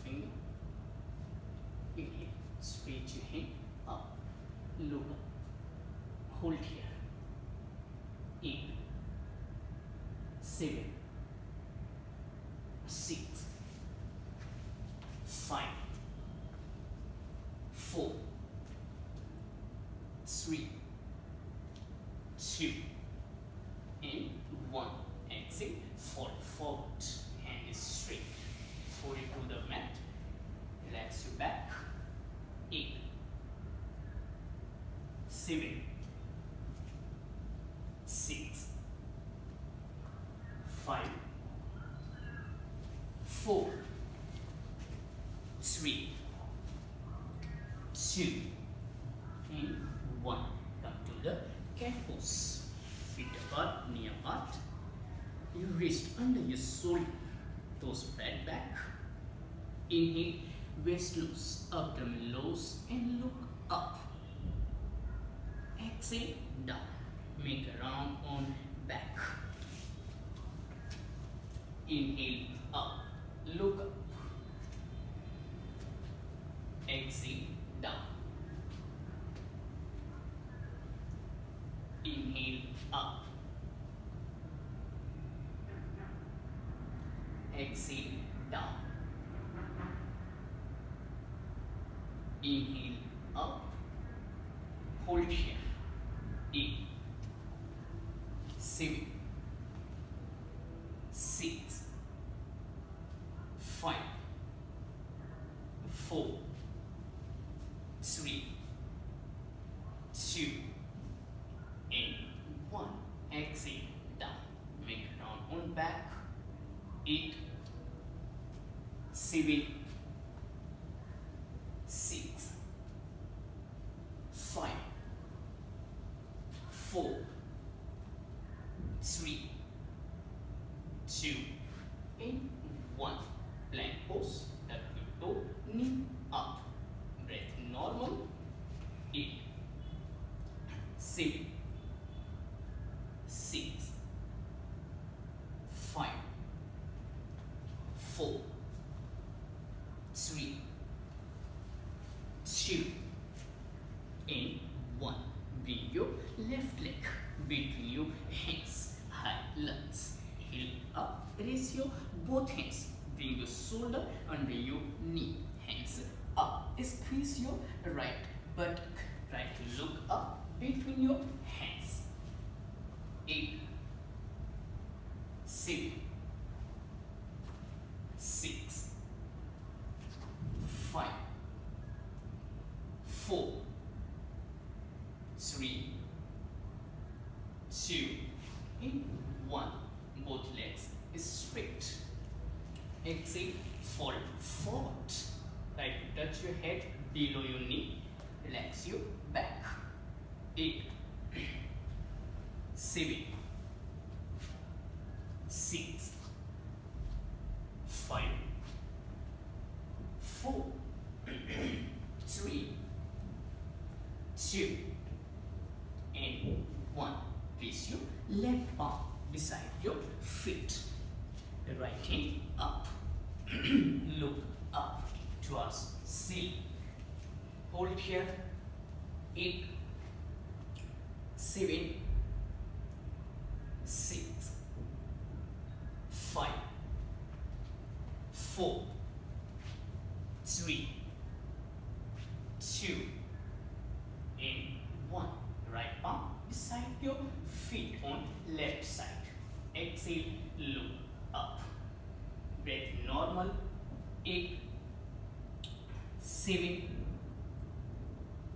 finger. Inhale, stretch your hand up, look up, hold here. 8, 7, 6, 5, 4, 3, 2, and 1. Exhale, fall forward, hand is straight, fold it to the mat, relax your back. 8, 7, 6, 5, 4, 3, 2, and 1. Come to the cat pose. Feet apart, knee apart. Your wrist under your shoulder, toes bent back. Inhale, waist loose, abdomen loose, and look up. Exhale, down. Make a round on back. Inhale, up, look up. Exhale, down. Inhale, up. Exhale, down. Inhale, up. Hold here. 8, 7, 6, 5, 4, 3, 2, and 1. Exhale, down. Make a round on back. 8, 7, 6, 5, 4, 3, 2, and 1. Plank pose. Tuck your toe, knee up. Breath normal. 8, 7, 6, 5, 4, 3, 2, and 1. Bring your left leg between your hands, high lunges. Heel up, raise your both hands. Bring your shoulder under your knee, hands up. Squeeze your right buttock. Try to look up between your hands. 8, 7, 6, 5, 4, 3, 2, and 1. Both legs straight. Exhale, fall forward. Try to touch your head below your knee. Relax your back. 8, 7, 6, 5, 4, 3, 2, and 1. Place your left arm beside your feet. The right hand up. Look up towards ceiling. Hold here. 8, 7, 6, 5, 4, 3, 2, and 1. Right arm beside your feet on left side. Exhale, look up. Breath normal. 8, 7,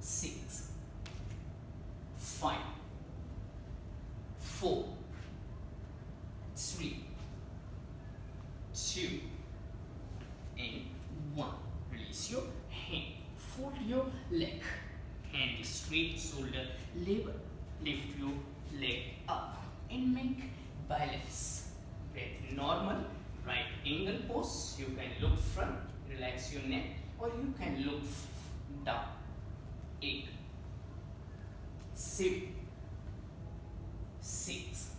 6, 5, 4, 3, 2, and 1. Release your hand. Fold your leg. Hand straight, shoulder level. Lift your leg up and make balance. Breath normal. Right angle pose. You can look front, relax your neck, or you can look down. 8, 7, 6,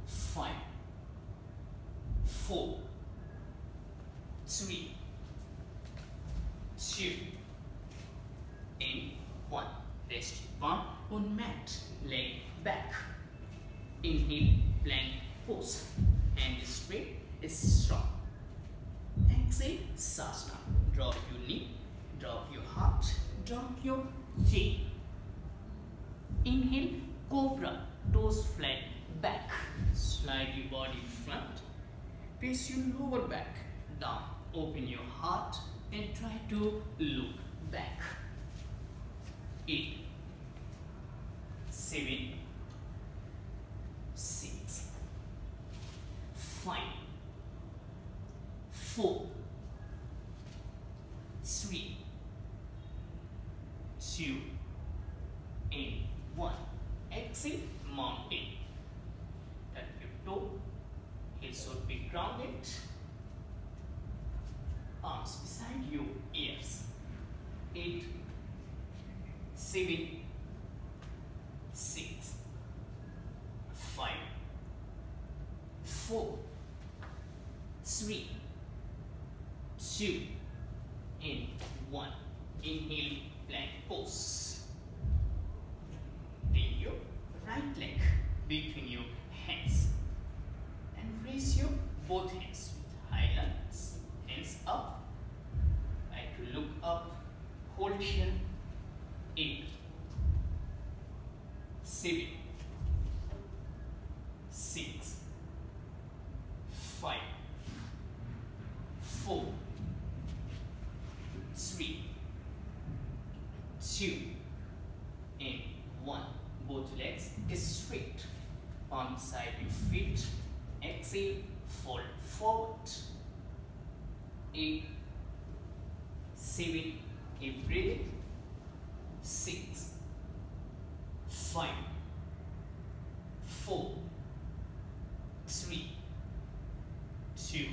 5, 4, 3, 2, in 1. Rest your palm on mat, leg back. Inhale, plank pose. Hand straight, strong. Exhale, sasana. Drop your knee, drop your heart, drop your chin. Inhale, cobra, toes flat back. Slide your body front. Place your lower back down. Open your heart and try to look back. 8, 7, 6, 5, 4, 3, 2, and 1. Exhale, mountain. Touch your toe. Heels should be grounded. Arms beside your ears. 8, 7, 6, 5, 4, 3, 2, and 1. Inhale, plank pose. Bring your right leg between your hands and raise your both hands with high lunges. Hands up. Try to look up. Hold here. 8, 7, 6, 5, 4, 3, 2, and 1. Both legs straight. Palm beside your feet. Exhale, fold forward. 8, 7, keep breathing. 6, 5, 4, 3, 2,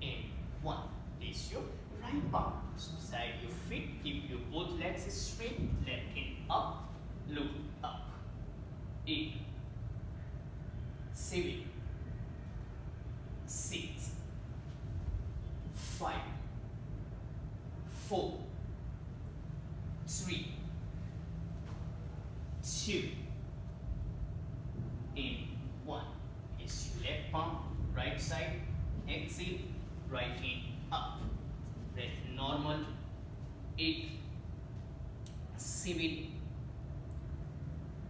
and 1. Place your right palm beside your feet. Keep your both legs straight. Left hand up. Look up. 8, 7, 6, 5, 4, 3, 2, and 1. Place your left palm, right side. Exhale, right hand up. Breath normal. 8, 7,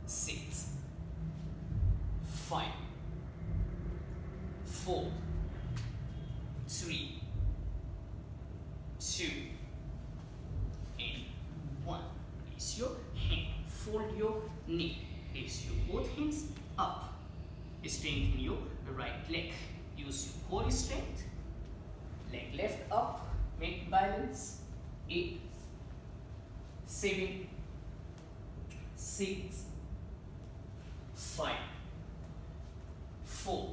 6, 5, 4, 3, 2, and 1. Place your hand. Fold your knee. Place your both hands up. Strengthen your right leg. Use your core strength. Leg left up. Make balance. 8, 7, 6, 5, 4,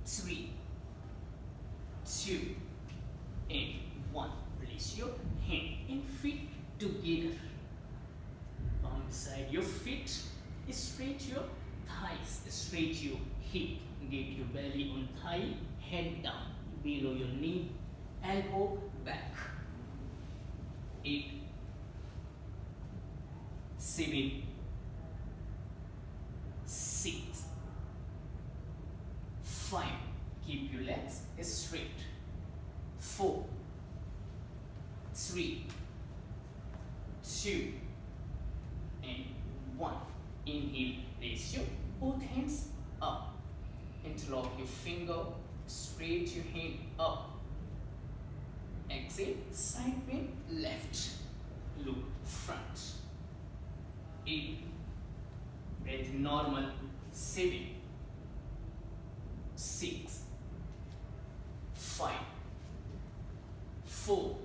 3, 2, and 1. Place your hand and feet together. Palm beside your feet. Straight your thighs. Straight your hip. Get your belly on thigh. Head down. Below your knee. Elbow back. 8, 7, 6, 5. Keep your legs straight. 4, 3, 2, and 1. Inhale, raise your both hands up. Interlock your finger, straight your hand up. Exhale, side bend left. Look front. 8, breath normal. 7, 6, 5, 4,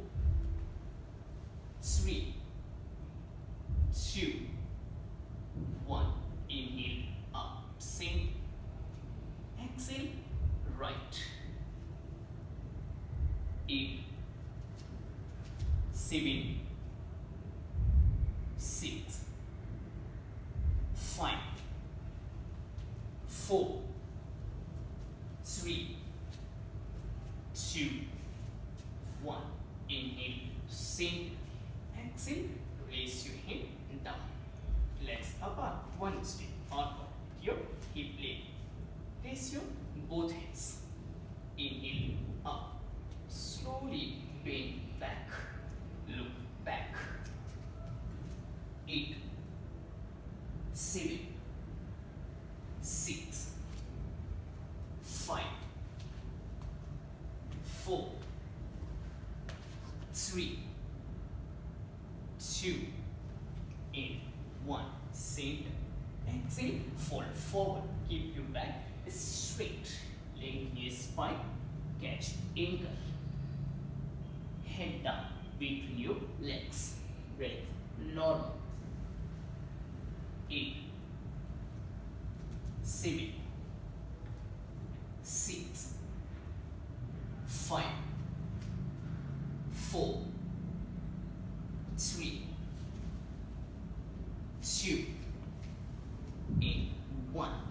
3, 2, 1. Inhale, up, sink. Exhale, right. 8, 7, 6, 5, 4, 3, 2, 1. Inhale, center. Exhale, raise your hand down. Legs apart, one step forward. Your hip blade. Raise your both hands. Inhale, up. Slowly bend back. Look back. 8, 7, 6, 5, 4, 3, 2, and 1. Center. Exhale, fall forward. Keep your back straight. Lengthen your spine. Catch ankle. Head down between your legs. Breath normal. 8, 7, 6, 5, 4, 3,